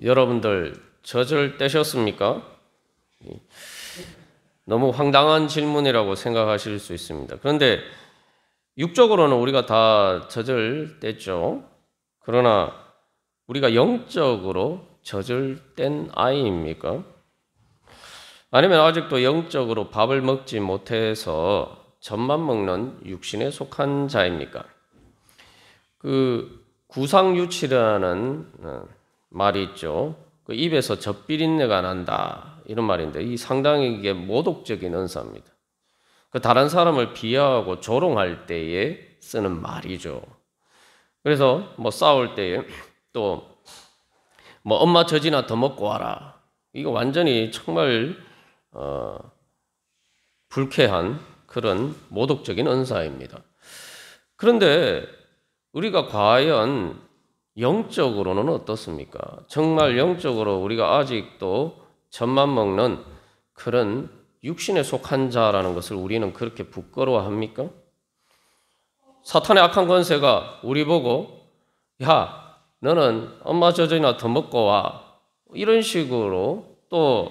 여러분들 젖을 떼셨습니까? 너무 황당한 질문이라고 생각하실 수 있습니다. 그런데 육적으로는 우리가 다 젖을 뗐죠. 그러나 우리가 영적으로 젖을 뗀 아이입니까? 아니면 아직도 영적으로 밥을 먹지 못해서 젖만 먹는 육신에 속한 자입니까? 그 구상유치라는 말이 있죠. 그 입에서 젖비린내가 난다 이런 말인데 이 상당히 이게 모독적인 언사입니다. 그 다른 사람을 비하하고 조롱할 때에 쓰는 말이죠. 그래서 뭐 싸울 때에 또 뭐 엄마 젖이나 더 먹고 와라. 이거 완전히 정말 불쾌한 그런 모독적인 언사입니다. 그런데 우리가 과연 영적으로는 어떻습니까? 정말 영적으로 우리가 아직도 젖만 먹는 그런 육신에 속한 자라는 것을 우리는 그렇게 부끄러워합니까? 사탄의 악한 권세가 우리 보고 야 너는 엄마 젖이나 더 먹고 와 이런 식으로 또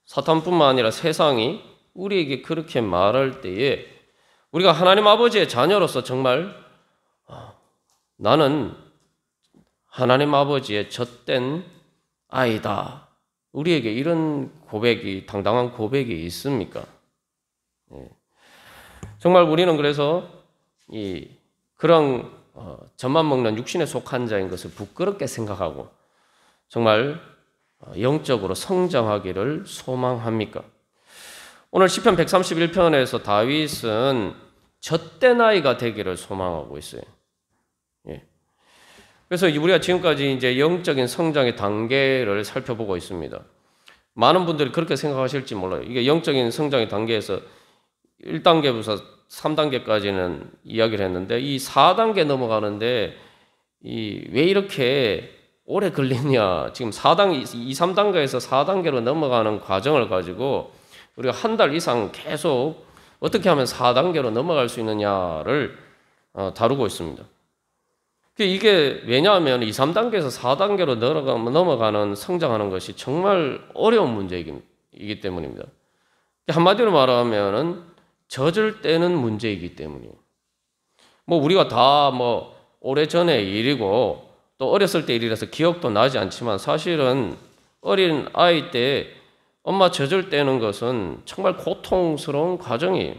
사탄뿐만 아니라 세상이 우리에게 그렇게 말할 때에 우리가 하나님 아버지의 자녀로서 정말 나는 하나님 아버지의 젖된 아이다. 우리에게 이런 고백이 당당한 고백이 있습니까? 정말 우리는 그래서 그런 젖만 먹는 육신에 속한 자인 것을 부끄럽게 생각하고 정말 영적으로 성장하기를 소망합니까? 오늘 시편 131편에서 다윗은 젖된 아이가 되기를 소망하고 있어요. 그래서 우리가 지금까지 이제 영적인 성장의 단계를 살펴보고 있습니다. 많은 분들이 그렇게 생각하실지 몰라요. 이게 영적인 성장의 단계에서 1단계부터 3단계까지는 이야기를 했는데 이 4단계 넘어가는데 왜 이렇게 오래 걸리냐. 지금 2, 3단계에서 4단계로 넘어가는 과정을 가지고 우리가 한 달 이상 계속 어떻게 하면 4단계로 넘어갈 수 있느냐를 다루고 있습니다. 이게 왜냐하면 2, 3단계에서 4단계로 넘어가는 성장하는 것이 정말 어려운 문제이기 때문입니다. 한마디로 말하면 젖을 떼는 문제이기 때문이에요. 뭐 우리가 다 뭐 오래전의 일이고 또 어렸을 때 일이라서 기억도 나지 않지만 사실은 어린 아이 때 엄마 젖을 떼는 것은 정말 고통스러운 과정이에요.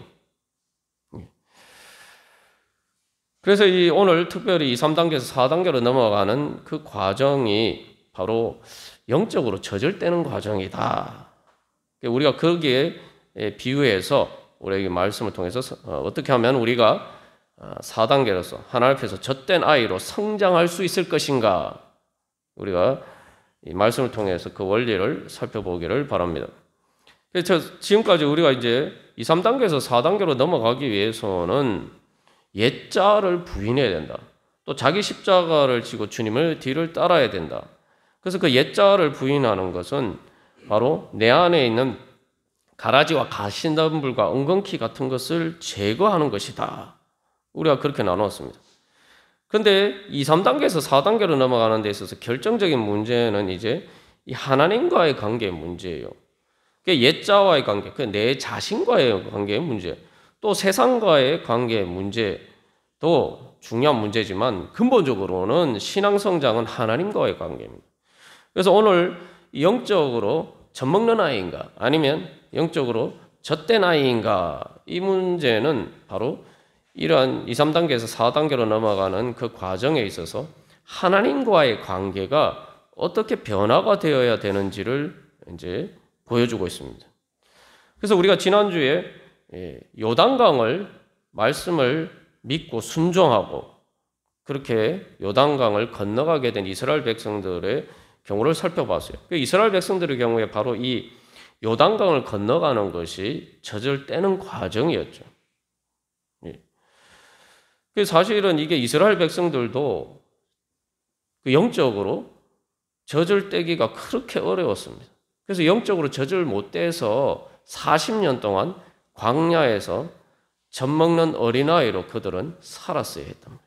그래서 오늘 특별히 2, 3단계에서 4단계로 넘어가는 그 과정이 바로 영적으로 젖을 떼는 과정이다. 우리가 거기에 비유해서 우리에게 말씀을 통해서 어떻게 하면 우리가 4단계로서 하나님 앞에서 젖된 아이로 성장할 수 있을 것인가 우리가 이 말씀을 통해서 그 원리를 살펴보기를 바랍니다. 그래서 지금까지 우리가 이제 2, 3단계에서 4단계로 넘어가기 위해서는 옛자를 부인해야 된다. 또 자기 십자가를 지고 주님을 뒤를 따라야 된다. 그래서 그 옛자를 부인하는 것은 바로 내 안에 있는 가라지와 가시덤불과 엉겅퀴 같은 것을 제거하는 것이다. 우리가 그렇게 나누었습니다. 그런데 2, 3단계에서 4단계로 넘어가는 데 있어서 결정적인 문제는 이제 이 하나님과의 관계의 문제예요. 옛자와의 관계, 내 자신과의 관계의 문제, 또 세상과의 관계의 문제도 중요한 문제지만 근본적으로는 신앙 성장은 하나님과의 관계입니다. 그래서 오늘 영적으로 젖먹는 아이인가 아니면 영적으로 젖된 아이인가 이 문제는 바로 이러한 2, 3단계에서 4단계로 넘어가는 그 과정에 있어서 하나님과의 관계가 어떻게 변화가 되어야 되는지를 이제 보여주고 있습니다. 그래서 우리가 지난주에 요단강을 말씀을 믿고 순종하고 그렇게 요단강을 건너가게 된 이스라엘 백성들의 경우를 살펴봤어요. 이스라엘 백성들의 경우에 바로 이 요단강을 건너가는 것이 젖을 떼는 과정이었죠. 사실은 이게 이스라엘 백성들도 영적으로 젖을 떼기가 그렇게 어려웠습니다. 그래서 영적으로 젖을 못 떼서 40년 동안 광야에서 젖 먹는 어린아이로 그들은 살았어야 했단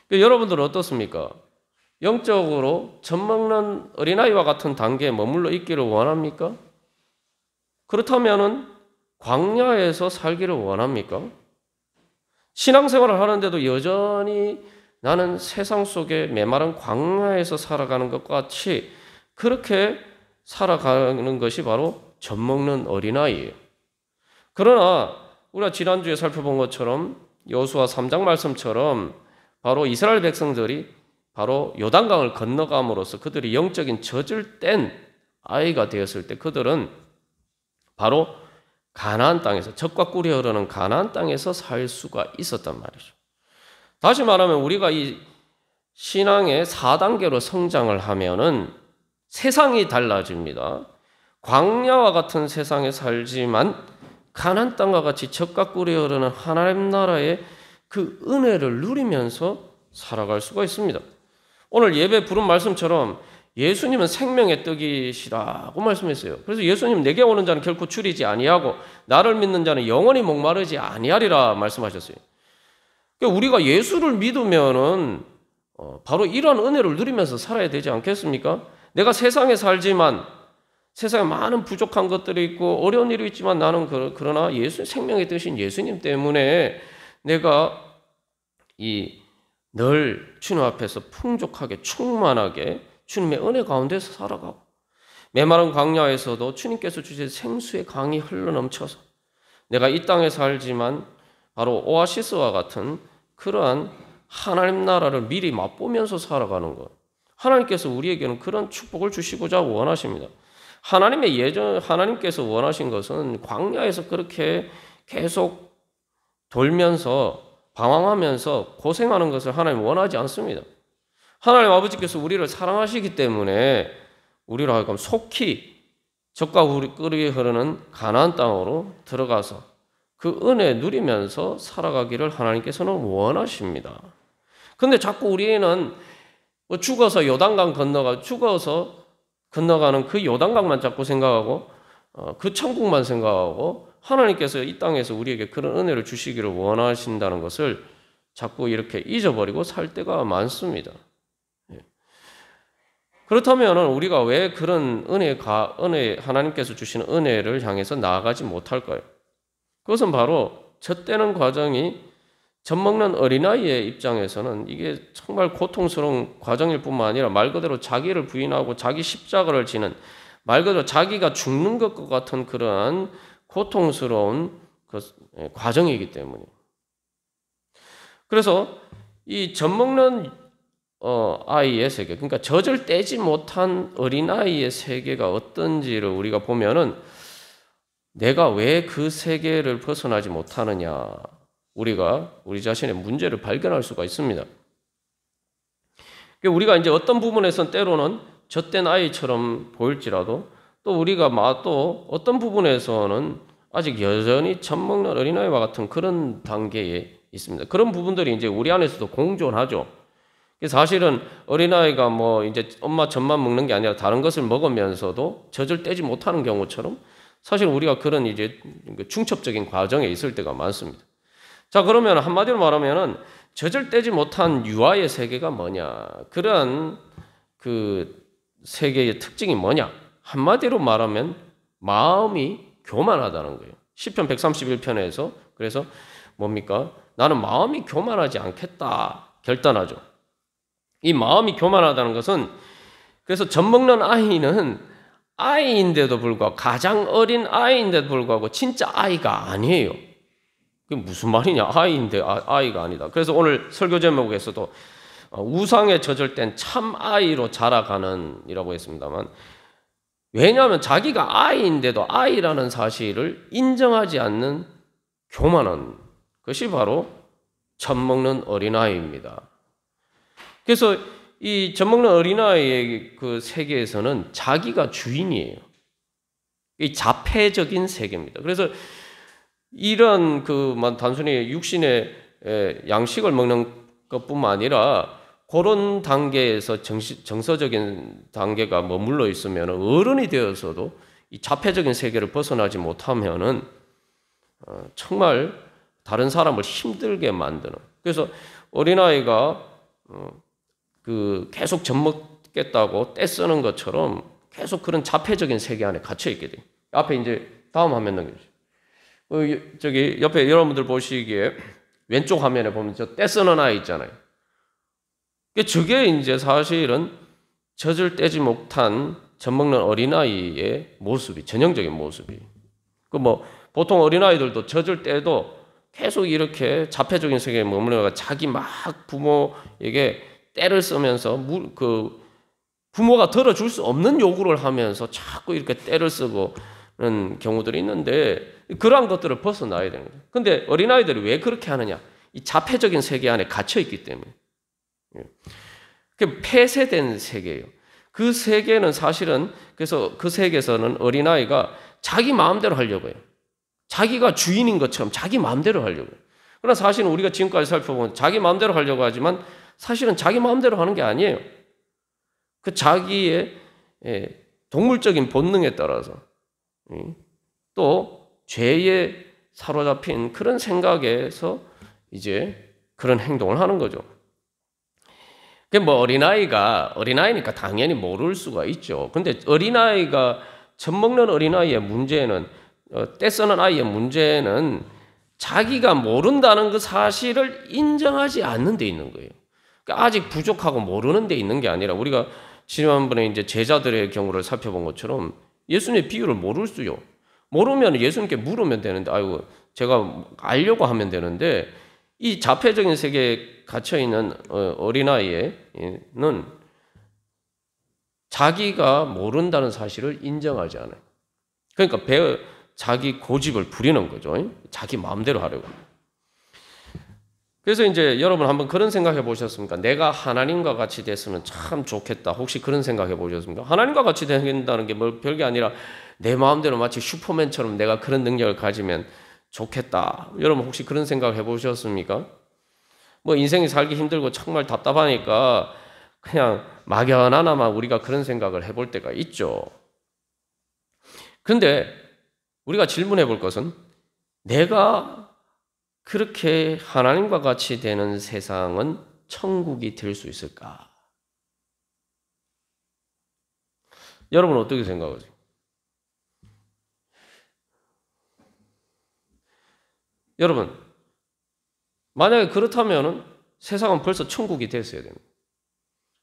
말이에요. 여러분들은 어떻습니까? 영적으로 젖먹는 어린아이와 같은 단계에 머물러 있기를 원합니까? 그렇다면은 광야에서 살기를 원합니까? 신앙생활을 하는데도 여전히 나는 세상 속에 메마른 광야에서 살아가는 것과 같이 그렇게 살아가는 것이 바로 젖먹는 어린아이예요. 그러나 우리가 지난주에 살펴본 것처럼 여호수아 3장 말씀처럼 바로 이스라엘 백성들이 바로 요단강을 건너감으로써 그들이 영적인 젖을 뗀 아이가 되었을 때 그들은 바로 가나안 땅에서 젖과 꿀이 흐르는 가나안 땅에서 살 수가 있었단 말이죠. 다시 말하면 우리가 이 신앙의 4단계로 성장을 하면은 세상이 달라집니다. 광야와 같은 세상에 살지만 가나안 땅과 같이 젖과 꿀이 흐르는 하나님 나라의 그 은혜를 누리면서 살아갈 수가 있습니다. 오늘 예배 부른 말씀처럼 예수님은 생명의 떡이시라고 말씀했어요. 그래서 예수님 내게 오는 자는 결코 줄이지 아니하고 나를 믿는 자는 영원히 목마르지 아니하리라 말씀하셨어요. 그러니까 우리가 예수를 믿으면은 바로 이러한 은혜를 누리면서 살아야 되지 않겠습니까? 내가 세상에 살지만 세상에 많은 부족한 것들이 있고 어려운 일이 있지만 나는 그러나 예수 생명의 뜻인 예수님 때문에 내가 늘 주님 앞에서 풍족하게 충만하게 주님의 은혜 가운데서 살아가고 메마른 광야에서도 주님께서 주신 생수의 강이 흘러넘쳐서 내가 이 땅에 살지만 바로 오아시스와 같은 그러한 하나님 나라를 미리 맛보면서 살아가는 것. 하나님께서 우리에게는 그런 축복을 주시고자 원하십니다. 하나님께서 원하신 것은 광야에서 그렇게 계속 돌면서 방황하면서 고생하는 것을 하나님 원하지 않습니다. 하나님 아버지께서 우리를 사랑하시기 때문에 우리로 하여금 속히 젖과 꿀이 흐르는 가나안 땅으로 들어가서 그 은혜 누리면서 살아가기를 하나님께서는 원하십니다. 그런데 자꾸 우리는 죽어서 요단강 죽어서 건너가는 그 요단강만 자꾸 생각하고 그 천국만 생각하고 하나님께서 이 땅에서 우리에게 그런 은혜를 주시기를 원하신다는 것을 자꾸 이렇게 잊어버리고 살 때가 많습니다. 그렇다면 우리가 왜 그런 하나님께서 주시는 은혜를 향해서 나아가지 못할까요? 그것은 바로 젖되는 과정이 젖먹는 어린아이의 입장에서는 이게 정말 고통스러운 과정일 뿐만 아니라 말 그대로 자기를 부인하고 자기 십자가를 지는 말 그대로 자기가 죽는 것과 같은 그러한 고통스러운 과정이기 때문에. 그래서 이 젖먹는 아이의 세계, 그러니까 젖을 떼지 못한 어린아이의 세계가 어떤지를 우리가 보면은 내가 왜 그 세계를 벗어나지 못하느냐, 우리가 우리 자신의 문제를 발견할 수가 있습니다. 우리가 이제 어떤 부분에선 때로는 젖된 아이처럼 보일지라도 또 우리가 또 어떤 부분에서는 아직 여전히 젖먹는 어린아이와 같은 그런 단계에 있습니다. 그런 부분들이 이제 우리 안에서도 공존하죠. 사실은 어린아이가 이제 엄마 젖만 먹는 게 아니라 다른 것을 먹으면서도 젖을 떼지 못하는 경우처럼 사실 우리가 그런 이제 중첩적인 과정에 있을 때가 많습니다. 자, 그러면 한마디로 말하면은 젖을 떼지 못한 유아의 세계가 뭐냐? 그런 그 세계의 특징이 뭐냐? 한마디로 말하면 마음이 교만하다는 거예요. 시편 131편에서 그래서 뭡니까? 나는 마음이 교만하지 않겠다 결단하죠. 이 마음이 교만하다는 것은 그래서 젖먹는 아이는 아이인데도 불구하고 가장 어린 아이인데도 불구하고 진짜 아이가 아니에요. 그게 무슨 말이냐? 아이인데 아이가 아니다. 그래서 오늘 설교 제목에서도 우상에 젖을 땐 참 아이로 자라가는 이라고 했습니다만 왜냐하면 자기가 아이인데도 아이라는 사실을 인정하지 않는 교만한 것이 바로 젖먹는 어린아이입니다. 그래서 이 젖먹는 어린아이의 그 세계에서는 자기가 주인이에요. 이 자폐적인 세계입니다. 그래서 이런 단순히 육신의 양식을 먹는 것뿐만 아니라 그런 단계에서 정서적인 단계가 머물러 있으면 어른이 되어서도 이 자폐적인 세계를 벗어나지 못하면은 정말 다른 사람을 힘들게 만드는. 그래서 어린아이가 그 계속 젖먹겠다고 떼쓰는 것처럼 계속 그런 자폐적인 세계 안에 갇혀 있게 돼요. 앞에 이제 다음 화면 넘겨주세요. 저기 옆에 여러분들 보시기에 왼쪽 화면에 보면 저 떼쓰는 아이 있잖아요. 저게 이제 사실은 젖을 떼지 못한 젖먹는 어린아이의 모습이, 전형적인 모습이. 보통 어린아이들도 젖을 떼도 계속 이렇게 자폐적인 세계에 머무르다가 자기 막 부모에게 때를 쓰면서 부모가 들어줄 수 없는 요구를 하면서 자꾸 이렇게 때를 쓰고 그런 경우들이 있는데 그러한 것들을 벗어나야 되는 거예요. 근데 어린아이들이 왜 그렇게 하느냐? 이 자폐적인 세계 안에 갇혀 있기 때문에. 그 폐쇄된 세계예요. 그 세계는 사실은 그래서 그 세계에서는 어린아이가 자기 마음대로 하려고 해요. 자기가 주인인 것처럼 자기 마음대로 하려고 해요. 그러나 사실은 우리가 지금까지 살펴본 자기 마음대로 하려고 하지만 사실은 자기 마음대로 하는 게 아니에요. 그 자기의 동물적인 본능에 따라서 또 죄에 사로잡힌 그런 생각에서 이제 그런 행동을 하는 거죠. 어린아이니까 당연히 모를 수가 있죠. 근데 젖먹는 어린아이의 문제는, 떼쓰는 아이의 문제는 자기가 모른다는 그 사실을 인정하지 않는 데 있는 거예요. 그러니까 아직 부족하고 모르는 데 있는 게 아니라 우리가 지난번에 이제 제자들의 경우를 살펴본 것처럼 예수님의 비유를 모를 수요. 모르면 예수님께 물으면 되는데, 아이고, 제가 알려고 하면 되는데, 이 자폐적인 세계에 갇혀있는 어린아이는 자기가 모른다는 사실을 인정하지 않아요. 그러니까 자기 고집을 부리는 거죠. 자기 마음대로 하려고. 그래서 이제 여러분 한번 그런 생각해 보셨습니까? 내가 하나님과 같이 됐으면 참 좋겠다. 혹시 그런 생각해 보셨습니까? 하나님과 같이 된다는 게 뭐 별게 아니라 내 마음대로 마치 슈퍼맨처럼 내가 그런 능력을 가지면 좋겠다. 여러분 혹시 그런 생각 해보셨습니까? 뭐 인생이 살기 힘들고 정말 답답하니까 그냥 막연하나마 우리가 그런 생각을 해볼 때가 있죠. 근데 우리가 질문해 볼 것은 내가 그렇게 하나님과 같이 되는 세상은 천국이 될 수 있을까? 여러분 어떻게 생각하세요? 여러분, 만약에 그렇다면 세상은 벌써 천국이 됐어야 됩니다.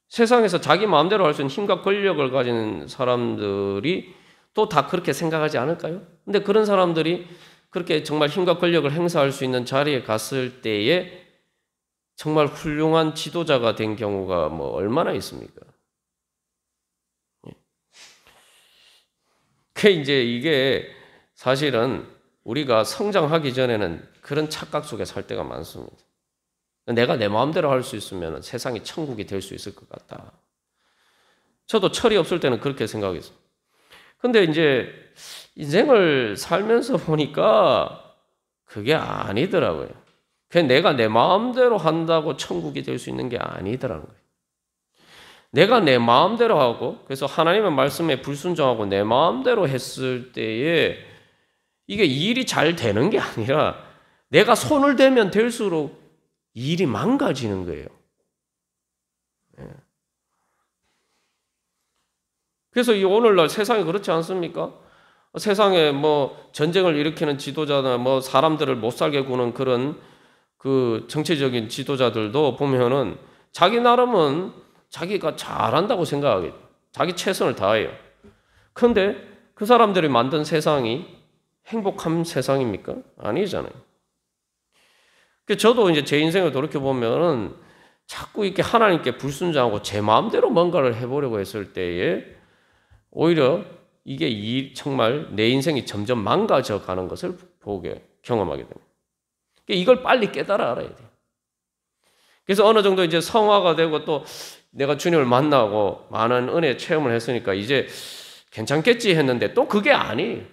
세상에서 자기 마음대로 할 수 있는 힘과 권력을 가진 사람들이 또 다 그렇게 생각하지 않을까요? 근데 그런 사람들이 그렇게 정말 힘과 권력을 행사할 수 있는 자리에 갔을 때에 정말 훌륭한 지도자가 된 경우가 뭐 얼마나 있습니까? 이게 사실은 우리가 성장하기 전에는 그런 착각 속에 살 때가 많습니다. 내가 내 마음대로 할 수 있으면 세상이 천국이 될 수 있을 것 같다. 저도 철이 없을 때는 그렇게 생각했어요. 근데 이제 인생을 살면서 보니까 그게 아니더라고요. 그냥 내가 내 마음대로 한다고 천국이 될 수 있는 게 아니더라는 거예요. 내가 내 마음대로 하고 그래서 하나님의 말씀에 불순종하고 내 마음대로 했을 때에 이게 일이 잘 되는 게 아니라 내가 손을 대면 될수록 일이 망가지는 거예요. 그래서 이 오늘날 세상이 그렇지 않습니까? 세상에 뭐 전쟁을 일으키는 지도자나 뭐 사람들을 못 살게 구는 그런 그 정치적인 지도자들도 보면은 자기 나름은 자기가 잘한다고 생각하겠죠. 자기 최선을 다해요. 그런데 그 사람들이 만든 세상이 행복한 세상입니까? 아니잖아요. 저도 이제 제 인생을 돌이켜보면은 자꾸 이렇게 하나님께 불순종하고 제 마음대로 뭔가를 해보려고 했을 때에 오히려 이게 정말 내 인생이 점점 망가져 가는 것을 경험하게 됩니다. 이걸 빨리 깨달아 알아야 돼요. 그래서 어느 정도 이제 성화가 되고 또 내가 주님을 만나고 많은 은혜 체험을 했으니까 이제 괜찮겠지 했는데 또 그게 아니에요.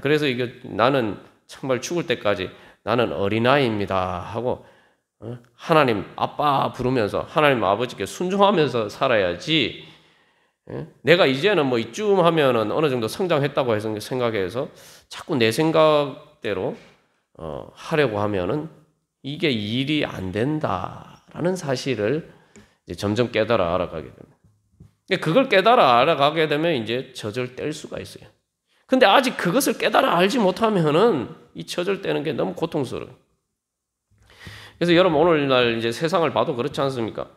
그래서 나는 정말 죽을 때까지 나는 어린아이입니다 하고 하나님 아빠 부르면서 하나님 아버지께 순종하면서 살아야지. 내가 이제는 뭐 이쯤 하면은 어느 정도 성장했다고 해서 생각해서 자꾸 내 생각대로 하려고 하면은 이게 일이 안 된다라는 사실을 이제 점점 깨달아 알아가게 됩니다. 그걸 깨달아 알아가게 되면 이제 젖을 뗄 수가 있어요. 근데 아직 그것을 깨달아 알지 못하면은 이 젖을 떼는 게 너무 고통스러워요. 그래서 여러분 오늘날 이제 세상을 봐도 그렇지 않습니까?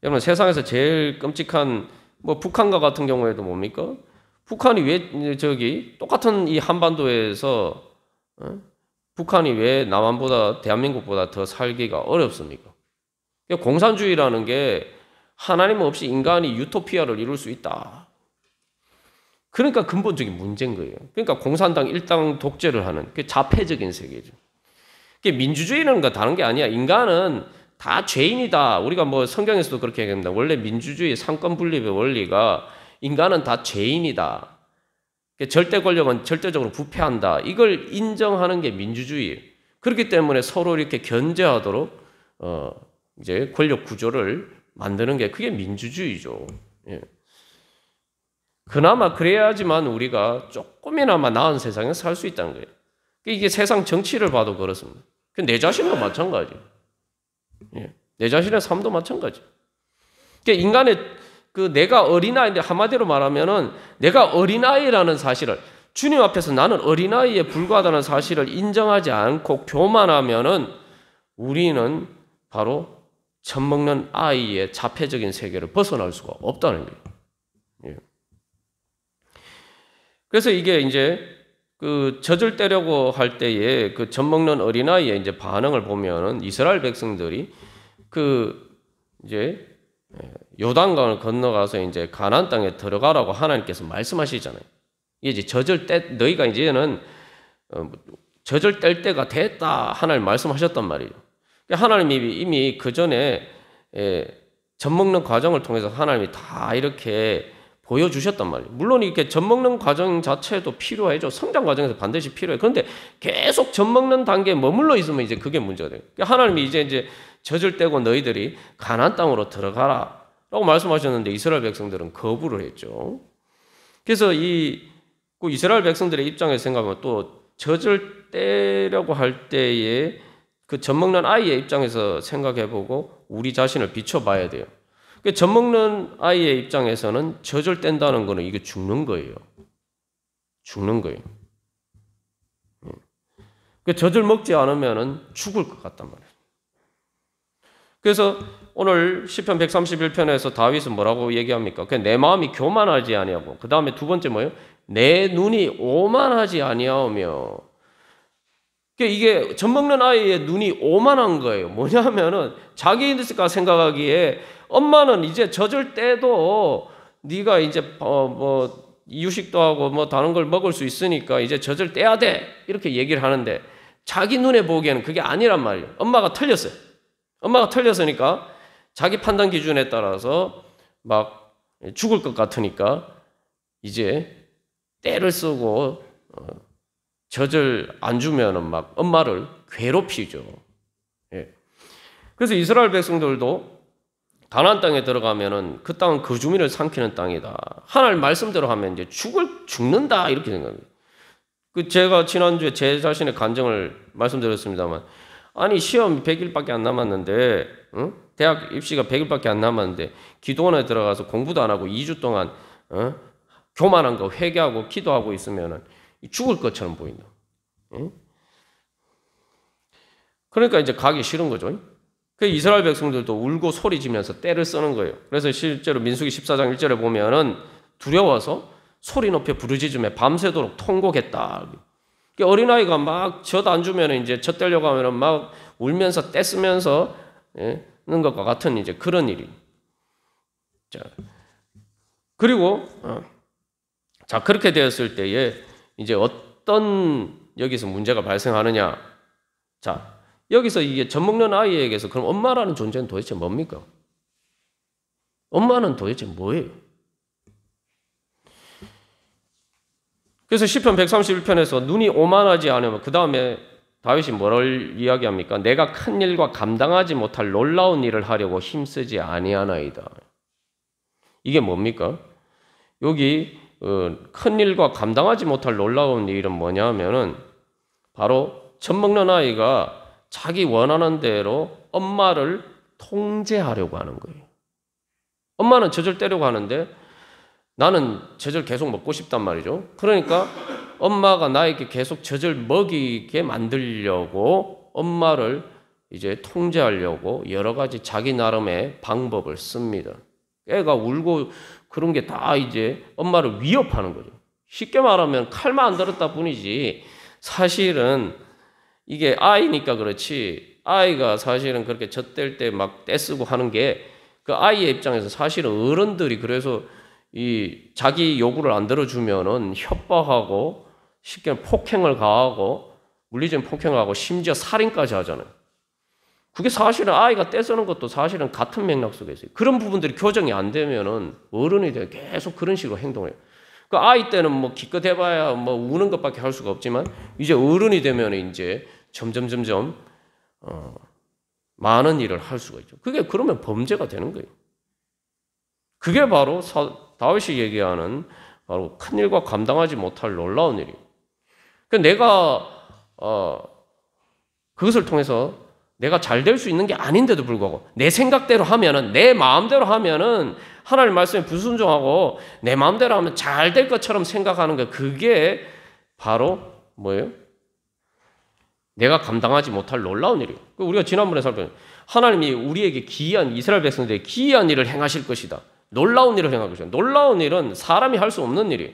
여러분 세상에서 제일 끔찍한 뭐 북한과 같은 경우에도 뭡니까? 북한이 왜 저기 똑같은 이 한반도에서 북한이 왜 남한보다 대한민국보다 더 살기가 어렵습니까? 공산주의라는 게 하나님 없이 인간이 유토피아를 이룰 수 있다. 그러니까 근본적인 문제인 거예요. 그러니까 공산당 일당 독재를 하는 그 자폐적인 세계죠. 민주주의는 거 다른 게 아니야. 인간은 다 죄인이다. 우리가 뭐 성경에서도 그렇게 얘기합니다. 원래 민주주의 상권 분립의 원리가 인간은 다 죄인이다. 절대 권력은 절대적으로 부패한다. 이걸 인정하는 게 민주주의예요. 그렇기 때문에 서로 이렇게 견제하도록 이제 권력 구조를 만드는 게 그게 민주주의죠. 예. 그나마 그래야지만 우리가 조금이나마 나은 세상에 살 수 있다는 거예요. 이게 세상 정치를 봐도 그렇습니다. 내 자신도 마찬가지. 예. 내 자신의 삶도 마찬가지. 인간의 내가 어린아이인데 한마디로 말하면은 내가 어린아이라는 사실을 주님 앞에서 나는 어린아이에 불과하다는 사실을 인정하지 않고 교만하면은 우리는 바로 젖먹는 아이의 자폐적인 세계를 벗어날 수가 없다는 거예요. 예. 그래서 이게 이제 젖을 떼려고 할 때에 젖먹는 어린아이의 이제 반응을 보면은 이스라엘 백성들이 이제 요단강을 건너가서 이제 가나안 땅에 들어가라고 하나님께서 말씀하시잖아요. 이제 너희가 이제는 젖을 뗄 때가 됐다 하나님 말씀하셨단 말이에요. 하나님이 이미 그 전에 젖먹는 과정을 통해서 하나님이 다 이렇게 보여주셨단 말이에요. 물론 이렇게 젖먹는 과정 자체도 필요하죠. 성장 과정에서 반드시 필요해요. 그런데 계속 젖먹는 단계에 머물러 있으면 이제 그게 문제가 돼요. 하나님이 이제 젖을 떼고 너희들이 가나안 땅으로 들어가라 라고 말씀하셨는데 이스라엘 백성들은 거부를 했죠. 그래서 이스라엘 백성들의 입장에서 생각하면 또 젖을 떼려고 할 때에 젖먹는 아이의 입장에서 생각해보고 우리 자신을 비춰봐야 돼요. 젖먹는 아이의 입장에서는 젖을 뗀다는 거는 이게 죽는 거예요. 죽는 거예요. 젖을 먹지 않으면 죽을 것 같단 말이에요. 그래서 오늘 시편 131편에서 다윗은 뭐라고 얘기합니까? 내 마음이 교만하지 아니하고 그 다음에 두 번째 뭐예요? 내 눈이 오만하지 아니하오며. 이게 젖먹는 아이의 눈이 오만한 거예요. 뭐냐면은 자기가 생각하기에 엄마는 이제 젖을 떼도 네가 이제 뭐 이유식도 하고 뭐 다른 걸 먹을 수 있으니까 이제 젖을 떼야 돼 이렇게 얘기를 하는데 자기 눈에 보기에는 그게 아니란 말이에요. 엄마가 틀렸어요. 엄마가 틀렸으니까 자기 판단 기준에 따라서 막 죽을 것 같으니까 이제 떼를 쓰고 젖을 안 주면은 막 엄마를 괴롭히죠. 예. 그래서 이스라엘 백성들도 가나안 땅에 들어가면은 그 땅은 그 주민을 삼키는 땅이다. 하나님 말씀대로 하면 이제 죽는다 이렇게 생각합니다. 제가 지난주에 제 자신의 간증을 말씀드렸습니다만, 아니 시험 100일밖에 안 남았는데, 대학 입시가 100일밖에 안 남았는데 기도원에 들어가서 공부도 안 하고 2주 동안 교만한 거 회개하고 기도하고 있으면은 죽을 것처럼 보인다. 그러니까 이제 가기 싫은 거죠. 그 이스라엘 백성들도 울고 소리지면서 떼를 쓰는 거예요. 그래서 실제로 민수기 14장 1절에 보면은 두려워서 소리 높여 부르짖으며 밤새도록 통곡했다. 어린아이가 막 젖 안 주면 이제 젖 떼려고 하면은 막 울면서 떼쓰면서 는 것과 같은 이제 그런 일이. 자, 그리고 자 그렇게 되었을 때에 이제 어떤 여기서 문제가 발생하느냐? 자. 여기서 이게 젖먹는 아이에게서 그럼 엄마라는 존재는 도대체 뭡니까? 엄마는 도대체 뭐예요? 그래서 시편 131편에서 눈이 오만하지 않으면 그 다음에 다윗이 뭐를 이야기합니까? 내가 큰 일과 감당하지 못할 놀라운 일을 하려고 힘쓰지 아니하나이다. 이게 뭡니까? 여기 큰 일과 감당하지 못할 놀라운 일은 뭐냐면은 바로 젖먹는 아이가 자기 원하는 대로 엄마를 통제하려고 하는 거예요. 엄마는 젖을 떼려고 하는데 나는 젖을 계속 먹고 싶단 말이죠. 그러니까 엄마가 나에게 계속 젖을 먹이게 만들려고 엄마를 이제 통제하려고 여러 가지 자기 나름의 방법을 씁니다. 애가 울고 그런 게 다 이제 엄마를 위협하는 거죠. 쉽게 말하면 칼만 안 들었다 뿐이지 사실은 이게 아이니까 그렇지 아이가 사실은 그렇게 젖댈 때 막 떼쓰고 하는 게 그 아이의 입장에서 사실은 어른들이 그래서 이 자기 요구를 안 들어주면은 협박하고 쉽게 폭행을 가하고 물리적인 폭행을 하고 심지어 살인까지 하잖아요. 그게 사실은 아이가 떼쓰는 것도 사실은 같은 맥락 속에 있어요. 그런 부분들이 교정이 안 되면은 어른이 돼 계속 그런 식으로 행동을 해요. 그 아이 때는 뭐 기껏 해봐야 뭐 우는 것밖에 할 수가 없지만 이제 어른이 되면 이제 점점 많은 일을 할 수가 있죠. 그게 그러면 범죄가 되는 거예요. 그게 바로 다윗이 얘기하는 바로 큰 일과 감당하지 못할 놀라운 일이에요. 그러니까 내가 그것을 통해서 내가 잘 될 수 있는 게 아닌데도 불구하고 내 생각대로 하면은 내 마음대로 하면은 하나님 말씀에 불순종하고 내 마음대로 하면 잘 될 것처럼 생각하는 거 그게 바로 뭐예요? 내가 감당하지 못할 놀라운 일이에요. 우리가 지난번에 살펴본 하나님이 우리에게 기이한 이스라엘 백성들에게 기이한 일을 행하실 것이다. 놀라운 일을 행할 것이다. 놀라운 일은 사람이 할 수 없는 일이에요.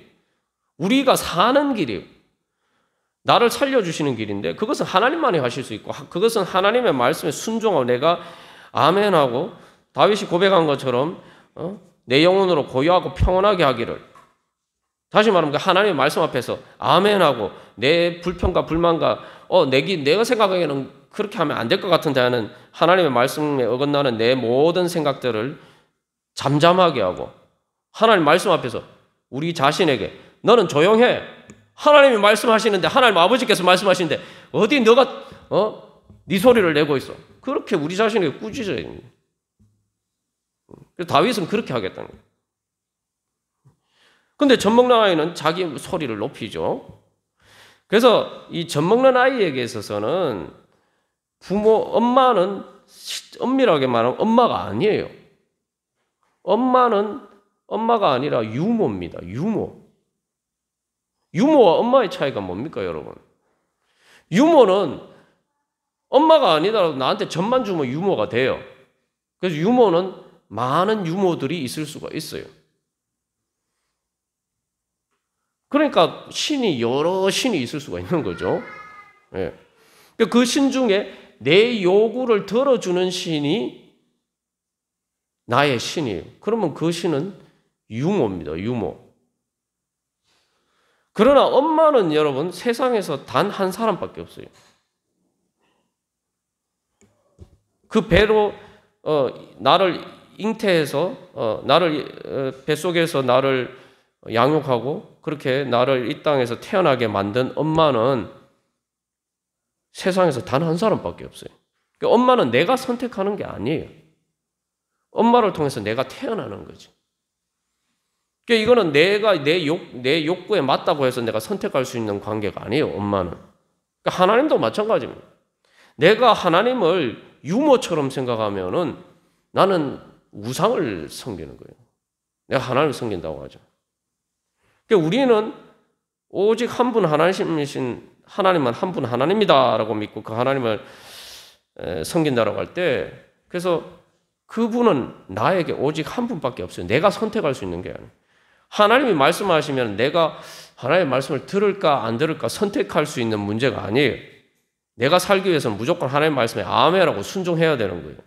우리가 사는 길이에요. 나를 살려주시는 길인데 그것은 하나님만이 하실 수 있고 그것은 하나님의 말씀에 순종하고 내가 아멘하고 다윗이 고백한 것처럼 내 영혼으로 고요하고 평온하게 하기를 다시 말하면 하나님의 말씀 앞에서 아멘하고 내 불평과 불만과 내가 생각하기에는 그렇게 하면 안 될 것 같은데 하는 하나님의 말씀에 어긋나는 내 모든 생각들을 잠잠하게 하고 하나님 말씀 앞에서 우리 자신에게 너는 조용해. 하나님이 말씀하시는데 하나님 아버지께서 말씀하시는데 어디 너가 네 소리를 내고 있어. 그렇게 우리 자신에게 꾸짖어야 됩니다. 다윗은 그렇게 하겠다는 거예요. 근데 젖먹는 아이는 자기 소리를 높이죠. 그래서 이 젖먹는 아이에게 있어서는 엄마는 엄밀하게 말하면 엄마가 아니에요. 엄마는 엄마가 아니라 유모입니다. 유모와 엄마의 차이가 뭡니까, 여러분? 유모는 엄마가 아니더라도 나한테 젖만 주면 유모가 돼요. 그래서 유모는 많은 유모들이 있을 수가 있어요. 그러니까 여러 신이 있을 수가 있는 거죠. 예. 그 신 중에 내 요구를 들어주는 신이 나의 신이에요. 그러면 그 신은 유모입니다. 유모. 그러나 엄마는 여러분 세상에서 단 한 사람밖에 없어요. 그 배로 나를 잉태해서 나를 뱃속에서 나를 양육하고 그렇게 나를 이 땅에서 태어나게 만든 엄마는 세상에서 단 한 사람밖에 없어요. 그러니까 엄마는 내가 선택하는 게 아니에요. 엄마를 통해서 내가 태어나는 거지. 그러니까 이거는 내가 내 욕구에 맞다고 해서 내가 선택할 수 있는 관계가 아니에요. 엄마는. 그러니까 하나님도 마찬가지입니다. 내가 하나님을 유모처럼 생각하면은 나는 우상을 섬기는 거예요. 내가 하나님을 섬긴다고 하죠. 그러니까 우리는 오직 한 분 하나님이신 하나님만 한 분 하나님이다라고 믿고 그 하나님을 섬긴다라고 할 때 그래서 그분은 나에게 오직 한 분밖에 없어요. 내가 선택할 수 있는 게 아니에요. 하나님이 말씀하시면 내가 하나님의 말씀을 들을까 안 들을까 선택할 수 있는 문제가 아니에요. 내가 살기 위해서는 무조건 하나님의 말씀에 아멘하고 순종해야 되는 거예요.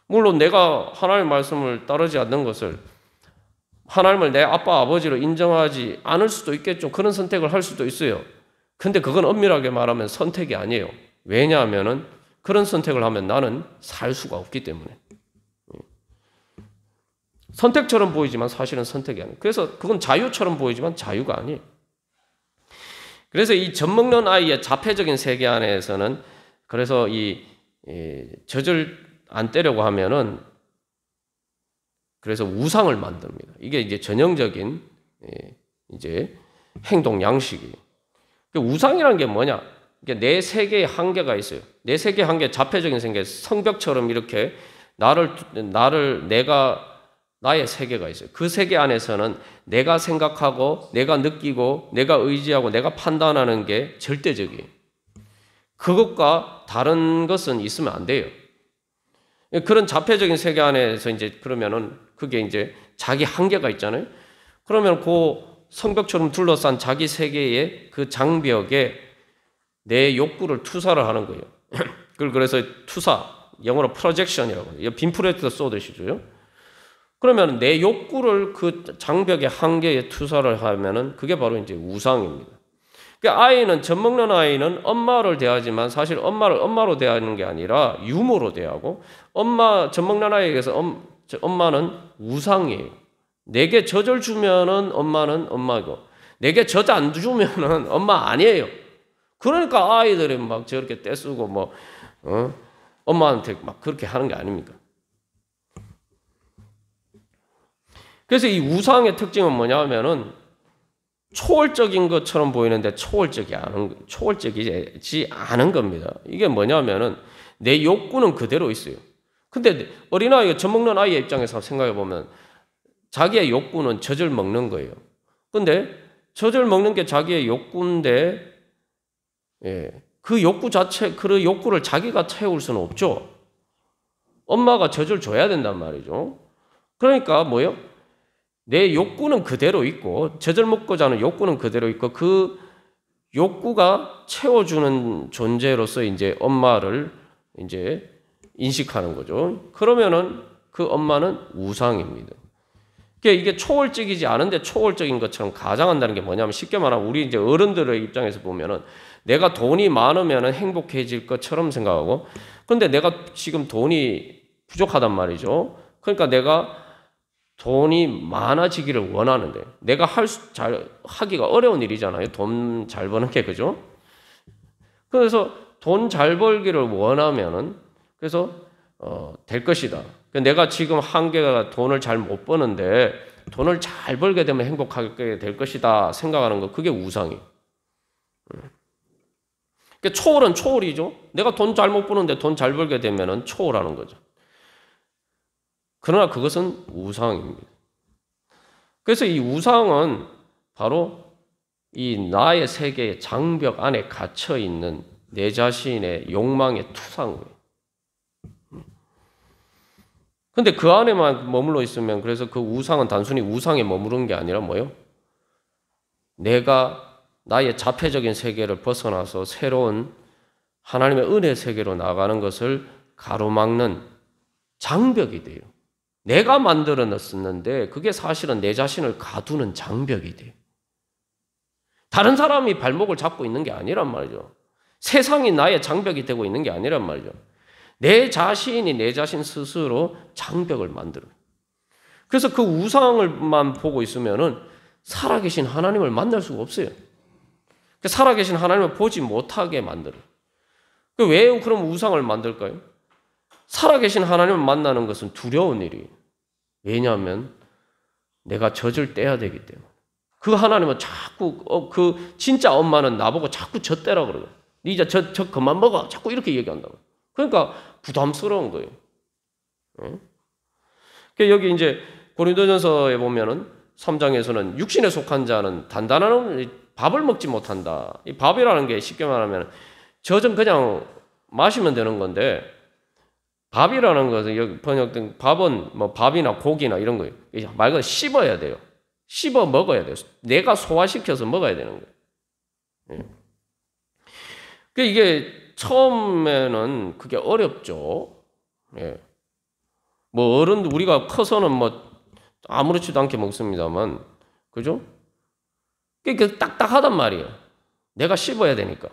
물론 내가 하나님의 말씀을 따르지 않는 것을 하나님을 내 아빠 아버지로 인정하지 않을 수도 있겠죠. 그런 선택을 할 수도 있어요. 근데 그건 엄밀하게 말하면 선택이 아니에요. 왜냐하면은 그런 선택을 하면 나는 살 수가 없기 때문에. 선택처럼 보이지만 사실은 선택이 아니에요. 그래서 그건 자유처럼 보이지만 자유가 아니에요. 그래서 이 젖먹는 아이의 자폐적인 세계 안에서는 그래서 이 젖을 안 떼려고 하면은 그래서 우상을 만듭니다. 이게 이제 전형적인 이제 행동 양식이에요. 우상이라는 게 뭐냐? 내 세계의 한계가 있어요. 내 세계의 한계, 자폐적인 세계, 성벽처럼 이렇게 나의 세계가 있어요. 그 세계 안에서는 내가 생각하고, 내가 느끼고, 내가 의지하고, 내가 판단하는 게 절대적이에요. 그것과 다른 것은 있으면 안 돼요. 그런 자폐적인 세계 안에서 이제 그러면은 그게 이제 자기 한계가 있잖아요. 그러면 그 성벽처럼 둘러싼 자기 세계의 그 장벽에 내 욕구를 투사를 하는 거예요. 그래서 투사, 영어로 프로젝션이라고 해요. 빔프로젝터 쏘듯이죠. 그러면 내 욕구를 그 장벽의 한계에 투사를 하면은 그게 바로 이제 우상입니다. 그러니까 아이는, 젖먹는 아이는 엄마를 대하지만 사실 엄마를 엄마로 대하는 게 아니라 유모로 대하고, 젖먹는 아이에게서 엄마는 우상이에요. 내게 젖을 주면은 엄마는 엄마고, 내게 젖 안 주면은 엄마 아니에요. 그러니까 아이들이 막 저렇게 떼쓰고 엄마한테 막 그렇게 하는 게 아닙니까? 그래서 이 우상의 특징은 뭐냐 하면은 초월적인 것처럼 보이는데 초월적이지 않은 겁니다. 이게 뭐냐면은 내 욕구는 그대로 있어요. 근데 어린아이가 젖먹는 아이의 입장에서 생각해 보면 자기의 욕구는 젖을 먹는 거예요. 근데 젖을 먹는 게 자기의 욕구인데, 그 욕구를 자기가 채울 수는 없죠. 엄마가 젖을 줘야 된단 말이죠. 그러니까 뭐예요? 내 욕구는 그대로 있고, 젖을 먹고자 하는 욕구는 그대로 있고, 그 욕구가 채워주는 존재로서 이제 엄마를 이제 인식하는 거죠. 그러면은 그 엄마는 우상입니다. 그러니까 이게 초월적이지 않은데 초월적인 것처럼 가장한다는 게 뭐냐면, 쉽게 말하면 우리 이제 어른들의 입장에서 보면은 내가 돈이 많으면은 행복해질 것처럼 생각하고, 근데 내가 지금 돈이 부족하단 말이죠. 그러니까 내가 돈이 많아지기를 원하는데, 내가 하기가 어려운 일이잖아요. 돈 잘 버는 게, 그죠? 그래서 돈 잘 벌기를 원하면은, 그래서 될 것이다. 내가 지금 한계가 돈을 잘 못 버는데 돈을 잘 벌게 되면 행복하게 될 것이다 생각하는 거, 그게 우상이에요. 그러니까 초월은 초월이죠. 내가 돈 잘 못 버는데 돈 잘 벌게 되면은 초월하는 거죠. 그러나 그것은 우상입니다. 그래서 이 우상은 바로 이 나의 세계의 장벽 안에 갇혀 있는 내 자신의 욕망의 투사인 거예요. 근데 그 안에만 머물러 있으면, 그래서 그 우상은 단순히 우상에 머무른 게 아니라 뭐예요? 내가 나의 자폐적인 세계를 벗어나서 새로운 하나님의 은혜 세계로 나가는 것을 가로막는 장벽이 돼요. 내가 만들어 놨었는데 그게 사실은 내 자신을 가두는 장벽이 돼요. 다른 사람이 발목을 잡고 있는 게 아니란 말이죠. 세상이 나의 장벽이 되고 있는 게 아니란 말이죠. 내 자신이 내 자신 스스로 장벽을 만들어요. 그래서 그 우상을만 보고 있으면은 살아계신 하나님을 만날 수가 없어요. 살아계신 하나님을 보지 못하게 만들어요. 왜 그럼 우상을 만들까요? 살아계신 하나님을 만나는 것은 두려운 일이에요. 왜냐하면 내가 젖을 떼야 되기 때문에. 그 하나님은 자꾸 그 진짜 엄마는 나보고 자꾸 젖 떼라 그러고, 니 이제 젖 그만 먹어, 자꾸 이렇게 얘기한다고. 그러니까 부담스러운 거예요. 여기 이제 고린도전서에 보면은 3장에서는 육신에 속한 자는 단단한 밥을 먹지 못한다. 이 밥이라는 게 쉽게 말하면 젖은 그냥 마시면 되는 건데, 밥이라는 것은 여기 번역된 밥은 뭐 밥이나 고기나 이런 거예요. 말 그대로 씹어야 돼요. 씹어 먹어야 돼요. 내가 소화시켜서 먹어야 되는 거예요. 이게 처음에는 그게 어렵죠. 뭐 우리가 커서는 뭐 아무렇지도 않게 먹습니다만, 그죠? 그게 딱딱하단 말이에요. 내가 씹어야 되니까.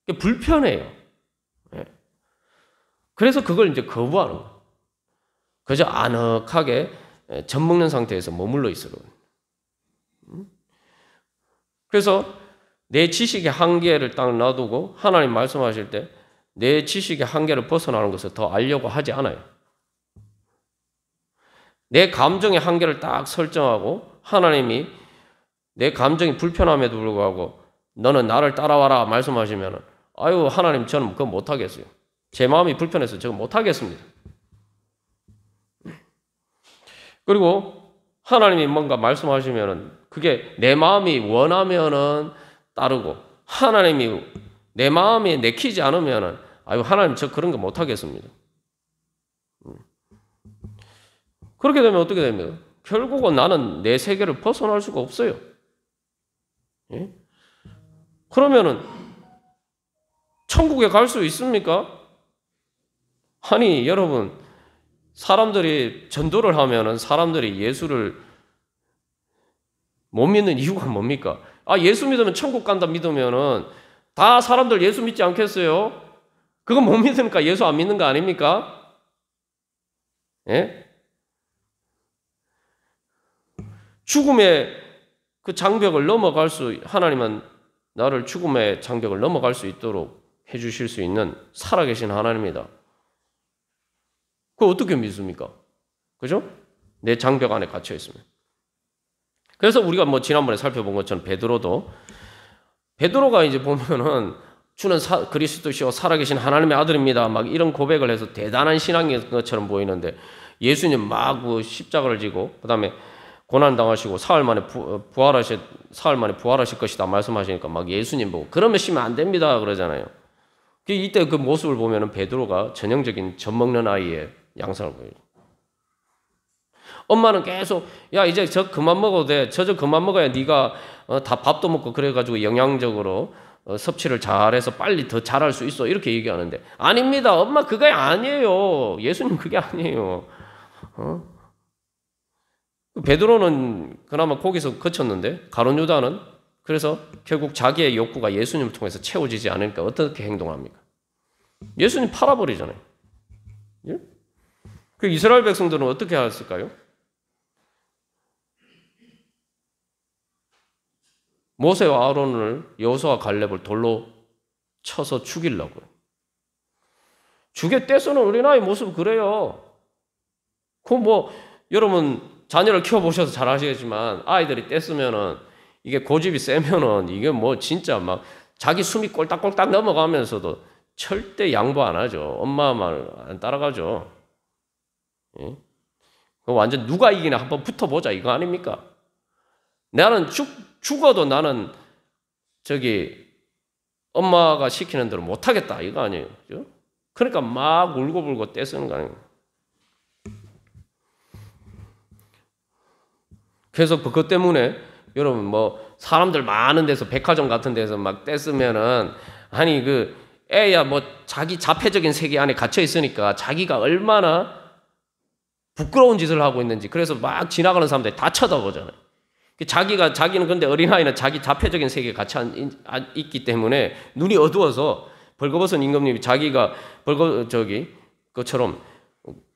그게 불편해요. 그래서 그걸 이제 거부하는 거예요. 그저 아늑하게 젖 먹는 상태에서 머물러 있으려고. 그래서 내 지식의 한계를 딱 놔두고 하나님 말씀하실 때 내 지식의 한계를 벗어나는 것을 더 알려고 하지 않아요. 내 감정의 한계를 딱 설정하고, 하나님이 내 감정이 불편함에도 불구하고 너는 나를 따라와라 말씀하시면, 아유 하나님 저는 그거 못하겠어요. 제 마음이 불편해서 저거 못하겠습니다. 그리고 하나님이 뭔가 말씀하시면은 그게 내 마음이 원하면은 따르고 하나님이 내 마음에 내키지 않으면은 아유 하나님 저 그런 거 못 하겠습니다. 그렇게 되면 어떻게 됩니까? 결국은 나는 내 세계를 벗어날 수가 없어요. 예? 그러면은 천국에 갈 수 있습니까? 아니 여러분 사람들이 전도를 하면은 사람들이 예수를 못 믿는 이유가 뭡니까? 아 예수 믿으면 천국 간다 믿으면은 다 사람들 예수 믿지 않겠어요? 그건 못 믿으니까 예수 안 믿는 거 아닙니까? 예? 죽음의 그 장벽을 넘어갈 하나님은 나를 죽음의 장벽을 넘어갈 수 있도록 해주실 수 있는 살아계신 하나님이다. 그거 어떻게 믿습니까? 그죠? 내 장벽 안에 갇혀 있으면. 그래서 우리가 뭐 지난번에 살펴본 것처럼 베드로가 이제 보면은 주는 그리스도시요 살아계신 하나님의 아들입니다. 막 이런 고백을 해서 대단한 신앙인 것처럼 보이는데 예수님 막 그 십자가를 지고 그다음에 고난 당하시고 사흘 만에 부활하실 것이다 말씀하시니까 막 예수님 보고 그러면 쉬면 안 됩니다 그러잖아요. 이때 그 모습을 보면은 베드로가 전형적인 젖 먹는 아이의 양상을 보여요. 엄마는 계속 야 이제 저 그만 먹어도 돼. 저 그만 먹어야 네가 다 밥도 먹고 그래가지고 영양적으로 섭취를 잘해서 빨리 더 잘할 수 있어 이렇게 얘기하는데 아닙니다. 엄마 그게 아니에요. 예수님 그게 아니에요. 베드로는 그나마 거기서 그쳤는데 가룟 유다는 그래서 결국 자기의 욕구가 예수님을 통해서 채워지지 않으니까 어떻게 행동합니까? 예수님 팔아버리잖아요. 예? 그 이스라엘 백성들은 어떻게 했을까요? 모세와 아론을 여호수아와 갈렙을 돌로 쳐서 죽이려고요. 죽에 떼서는 어린아이 모습 그래요. 그 뭐 여러분 자녀를 키워보셔서 잘 아시겠지만 아이들이 떼쓰면은 이게 고집이 세면은 이게 뭐 진짜 막 자기 숨이 꼴딱꼴딱 넘어가면서도 절대 양보 안 하죠. 엄마 말 안 따라가죠. 예? 완전 누가 이기나 한번 붙어보자 이거 아닙니까? 나는 죽어도 나는 저기 엄마가 시키는 대로 못하겠다 이거 아니에요. 그죠? 그러니까 막 울고불고 떼쓰는 거 아니에요. 그래서 그것 때문에 여러분 뭐 사람들 많은 데서 백화점 같은 데서 막 떼쓰면은 아니 그 애야 뭐 자기 자폐적인 세계 안에 갇혀 있으니까 자기가 얼마나 부끄러운 짓을 하고 있는지 그래서 막 지나가는 사람들이 다 쳐다보잖아요. 자기는 근데 어린아이는 자기 자폐적인 세계에 갇혀 있기 때문에 눈이 어두워서 벌거벗은 임금님이 자기가 그처럼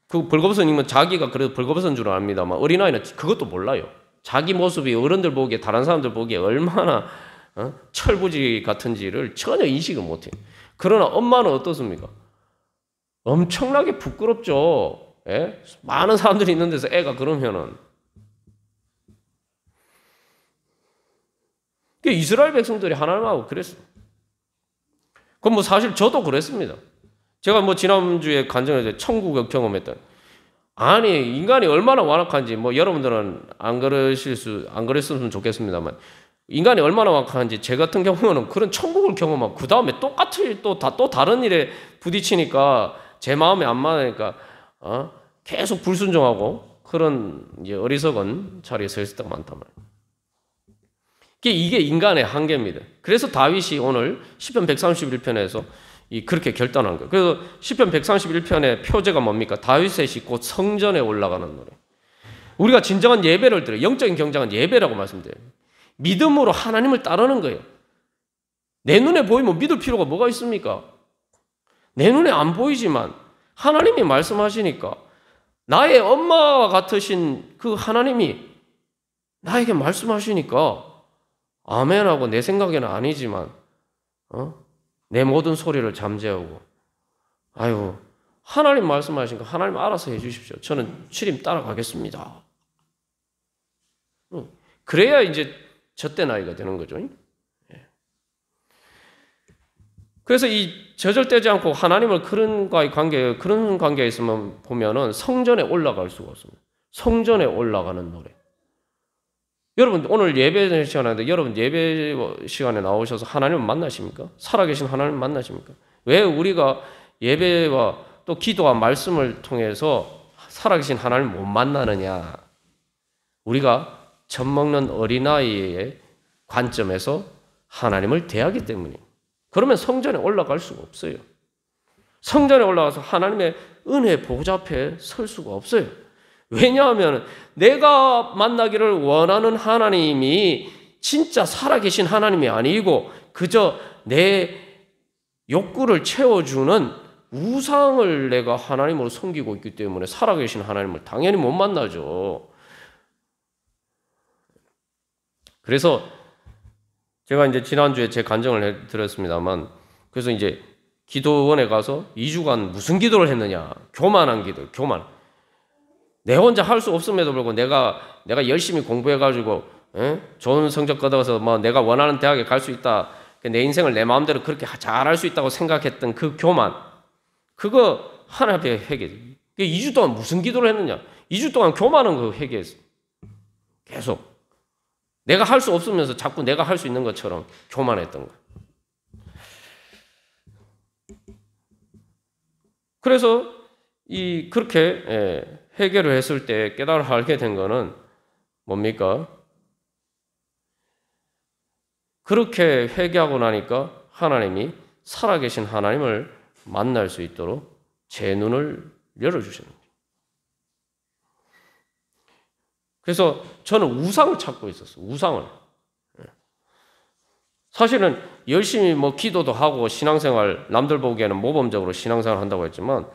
그 벌거벗은 임금은 자기가 그래도 벌거벗은 줄 압니다만 어린아이는 그것도 몰라요. 자기 모습이 어른들 보기에 다른 사람들 보기에 얼마나 철부지 같은지를 전혀 인식을 못해요. 그러나 엄마는 어떻습니까? 엄청나게 부끄럽죠. 예? 많은 사람들이 있는 데서 애가 그러면은 이스라엘 백성들이 하나님하고 그랬어요. 그건 뭐 사실 저도 그랬습니다. 제가 뭐 지난주에 간증에서 천국을 경험했던 아니 인간이 얼마나 완악한지 뭐 여러분들은 안 그랬으면 좋겠습니다만 인간이 얼마나 완악한지 제 같은 경우는 그런 천국을 경험하고 그 다음에 똑같이 또 다른 일에 부딪히니까 제 마음에 안 맞으니까 계속 불순종하고 그런 이제 어리석은 자리에 서 있을 때가 많단 말이에요. 이게 인간의 한계입니다. 그래서 다윗이 오늘 시편 131편에서 그렇게 결단한 거예요. 그래서 시편 131편의 표제가 뭡니까? 다윗의 시 곧 성전에 올라가는 노래. 우리가 진정한 예배를 드려요. 영적인 경장은 예배라고 말씀드려요. 믿음으로 하나님을 따르는 거예요. 내 눈에 보이면 믿을 필요가 뭐가 있습니까? 내 눈에 안 보이지만 하나님이 말씀하시니까 나의 엄마와 같으신 그 하나님이 나에게 말씀하시니까 아멘하고 내 생각에는 아니지만 내 모든 소리를 잠재우고 아유 하나님 말씀하신 거 하나님 알아서 해주십시오. 저는 주님 따라가겠습니다. 그래야 이제 젖대 나이가 되는 거죠. 그래서 이 저절되지 않고 하나님을 그런 관계에 있으면 보면은 성전에 올라갈 수가 없습니다. 성전에 올라가는 노래. 여러분 오늘 예배 시간인데 여러분 예배 시간에 나오셔서 하나님을 만나십니까? 살아계신 하나님을 만나십니까? 왜 우리가 예배와 또 기도와 말씀을 통해서 살아계신 하나님을 못 만나느냐? 우리가 젖먹는 어린아이의 관점에서 하나님을 대하기 때문이에요. 그러면 성전에 올라갈 수가 없어요. 성전에 올라가서 하나님의 은혜 보좌 앞에 설 수가 없어요. 왜냐하면 내가 만나기를 원하는 하나님이 진짜 살아계신 하나님이 아니고 그저 내 욕구를 채워주는 우상을 내가 하나님으로 섬기고 있기 때문에 살아계신 하나님을 당연히 못 만나죠. 그래서 제가 이제 지난주에 제 간증을 해드렸습니다만, 그래서 이제 기도원에 가서 2주간 무슨 기도를 했느냐? 교만한 기도, 교만. 내 혼자 할 수 없음에도 불구하고 내가 열심히 공부해가지고 좋은 성적 거둬서 뭐 내가 원하는 대학에 갈 수 있다. 내 인생을 내 마음대로 그렇게 잘할 수 있다고 생각했던 그 교만, 그거 하나님 앞에 회개. 2주 동안 무슨 기도를 했느냐? 2주 동안 교만한 거 회개했어. 계속. 내가 할 수 없으면서 자꾸 내가 할 수 있는 것처럼 교만했던 거야. 그래서 그렇게 회개를 했을 때 깨달아 알게 된 거는 뭡니까? 그렇게 회개하고 나니까 하나님이 살아계신 하나님을 만날 수 있도록 제 눈을 열어주시는 거예요. 그래서 저는 우상을 찾고 있었어요. 우상을. 사실은 열심히 뭐 기도도 하고 신앙생활, 남들 보기에는 모범적으로 신앙생활 한다고 했지만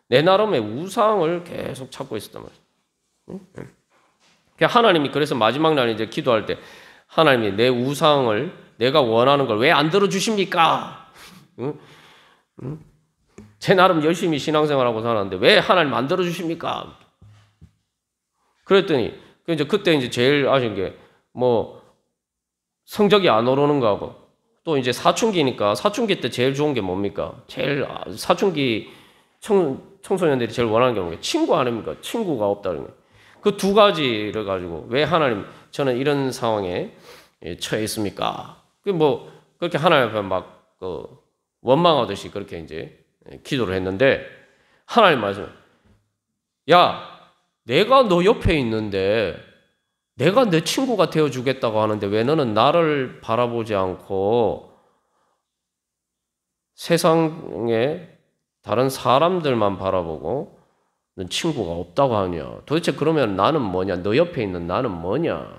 내 나름의 우상을 계속 찾고 있었단 말이에요. 하나님이 그래서 마지막 날 이제 기도할 때 하나님이 내 우상을 내가 원하는 걸 왜 안 들어주십니까? 제 나름 열심히 신앙생활하고 살았는데 왜 하나님 안 들어주십니까? 그랬더니 그때 이제 제일 아쉬운 게 뭐 성적이 안 오르는 거하고 또 이제 사춘기니까 사춘기 때 제일 좋은 게 뭡니까? 제일 사춘기 청소년들이 제일 원하는 게 뭡니까? 친구 아닙니까? 친구가 없다는 거예요. 그 두 가지를 가지고 왜 하나님 저는 이런 상황에 처해 있습니까? 뭐 그렇게 하나님 앞에 막 원망하듯이 그렇게 이제 기도를 했는데 하나님 말씀, 야, 내가 너 옆에 있는데 내가 내 친구가 되어주겠다고 하는데 왜 너는 나를 바라보지 않고 세상에 다른 사람들만 바라보고 넌 친구가 없다고 하냐? 도대체 그러면 나는 뭐냐? 너 옆에 있는 나는 뭐냐?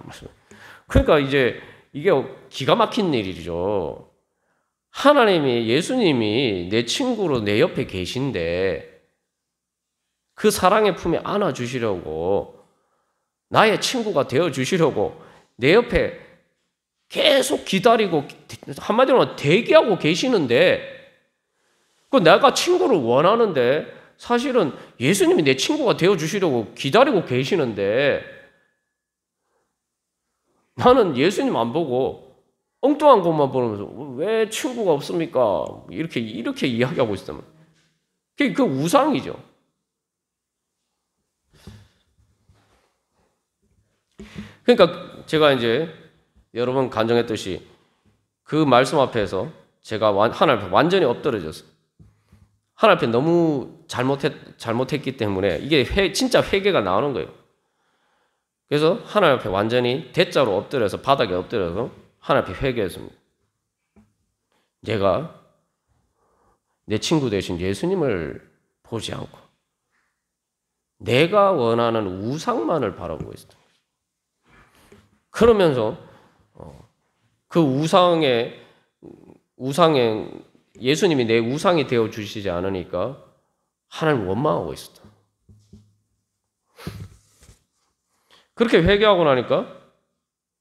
그러니까 이제 이게 기가 막힌 일이죠. 하나님이, 예수님이 내 친구로 내 옆에 계신데 그 사랑의 품에 안아주시려고 나의 친구가 되어주시려고 내 옆에 계속 기다리고 한마디로 대기하고 계시는데 그 내가 친구를 원하는데 사실은 예수님이 내 친구가 되어주시려고 기다리고 계시는데 나는 예수님 안 보고 엉뚱한 것만 보면서 왜 친구가 없습니까? 이렇게 이야기하고 있으면 그 우상이죠. 그러니까 제가 이제 여러 번 간증했듯이 그 말씀 앞에서 제가 하나님 앞에 완전히 엎드려졌어요. 하나님 앞에 너무 잘못했기 때문에 이게 진짜 회개가 나오는 거예요. 그래서 하나님 앞에 완전히 대자로 엎드려서 바닥에 엎드려서 하나님 앞에 회개했습니다. 내가 내 친구 되신 예수님을 보지 않고 내가 원하는 우상만을 바라보고 있었다. 그러면서 그 우상에 예수님이 내 우상이 되어 주시지 않으니까 하나님을 원망하고 있었다. 그렇게 회개하고 나니까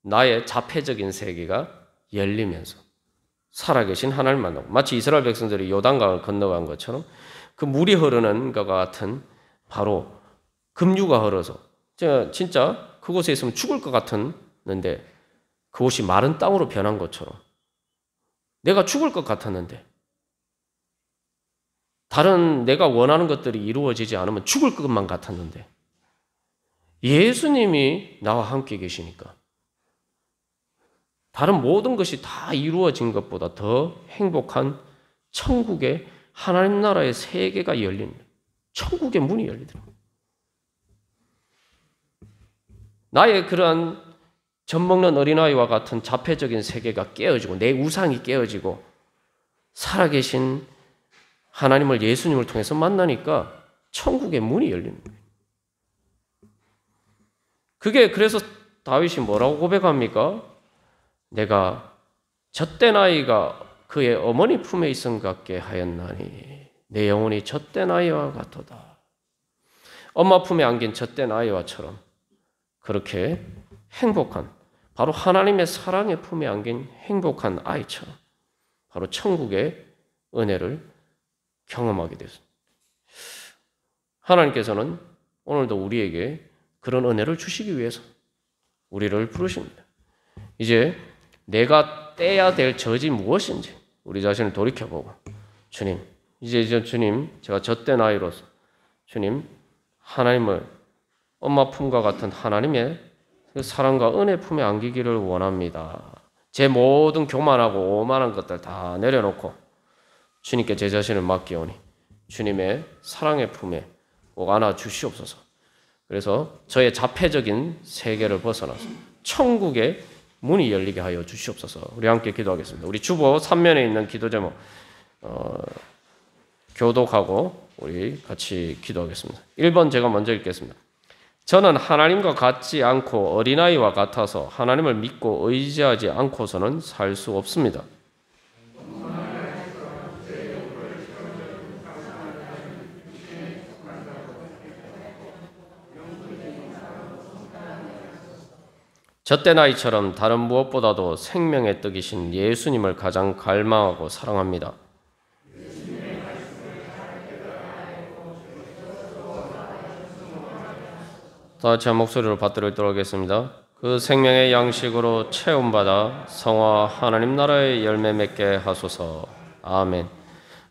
나의 자폐적인 세계가 열리면서 살아계신 하나님을 만나고 마치 이스라엘 백성들이 요단강을 건너간 것처럼 그 물이 흐르는 것과 같은 바로 급류가 흘러서 제가 진짜 그곳에 있으면 죽을 것 같았는데 그곳이 마른 땅으로 변한 것처럼 내가 죽을 것 같았는데 다른 내가 원하는 것들이 이루어지지 않으면 죽을 것만 같았는데 예수님이 나와 함께 계시니까 다른 모든 것이 다 이루어진 것보다 더 행복한 천국의 하나님 나라의 세계가 열린 천국의 문이 열리더라고요. 나의 그러한 젖먹는 어린아이와 같은 자폐적인 세계가 깨어지고 내 우상이 깨어지고 살아계신 하나님을 예수님을 통해서 만나니까 천국의 문이 열리는 거예요. 그게 그래서 다윗이 뭐라고 고백합니까? 내가 젖된 아이가 그의 어머니 품에 있음 같게 하였나니 내 영혼이 젖된 아이와 같도다. 엄마 품에 안긴 젖된 아이와처럼 그렇게 행복한 바로 하나님의 사랑의 품에 안긴 행복한 아이처럼 바로 천국의 은혜를 경험하게 됐습니다. 하나님께서는 오늘도 우리에게 그런 은혜를 주시기 위해서 우리를 부르십니다. 이제 내가 떼야 될 젖이 무엇인지 우리 자신을 돌이켜보고 주님, 이제 주님, 제가 젖된 아이로서 주님, 하나님을 엄마 품과 같은 하나님의 사랑과 은혜 품에 안기기를 원합니다. 제 모든 교만하고 오만한 것들 다 내려놓고 주님께 제 자신을 맡기오니 주님의 사랑의 품에 꼭 안아 주시옵소서. 그래서 저의 자폐적인 세계를 벗어나서 천국의 문이 열리게 하여 주시옵소서. 우리 함께 기도하겠습니다. 우리 주보 3면에 있는 기도 제목 교독하고 우리 같이 기도하겠습니다. 1번 제가 먼저 읽겠습니다. 저는 하나님과 같지 않고 어린아이와 같아서 하나님을 믿고 의지하지 않고서는 살 수 없습니다. 젖된 아이처럼 다른 무엇보다도 생명의 떡이신 예수님을 가장 갈망하고 사랑합니다. 다 같이 한 목소리로 받들도록 하겠습니다. 그 생명의 양식으로 체험받아 성화 하나님 나라의 열매 맺게 하소서. 아멘.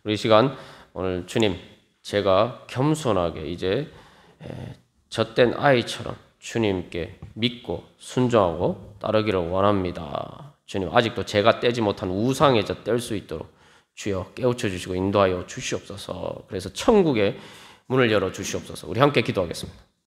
우리 시간 오늘 주님, 제가 겸손하게 이제 젖된 아이처럼 주님께 믿고 순종하고 따르기를 원합니다. 주님, 아직도 제가 떼지 못한 우상의 젖 뗄 수 있도록 주여 깨우쳐 주시고 인도하여 주시옵소서. 그래서 천국의 문을 열어 주시옵소서. 우리 함께 기도하겠습니다.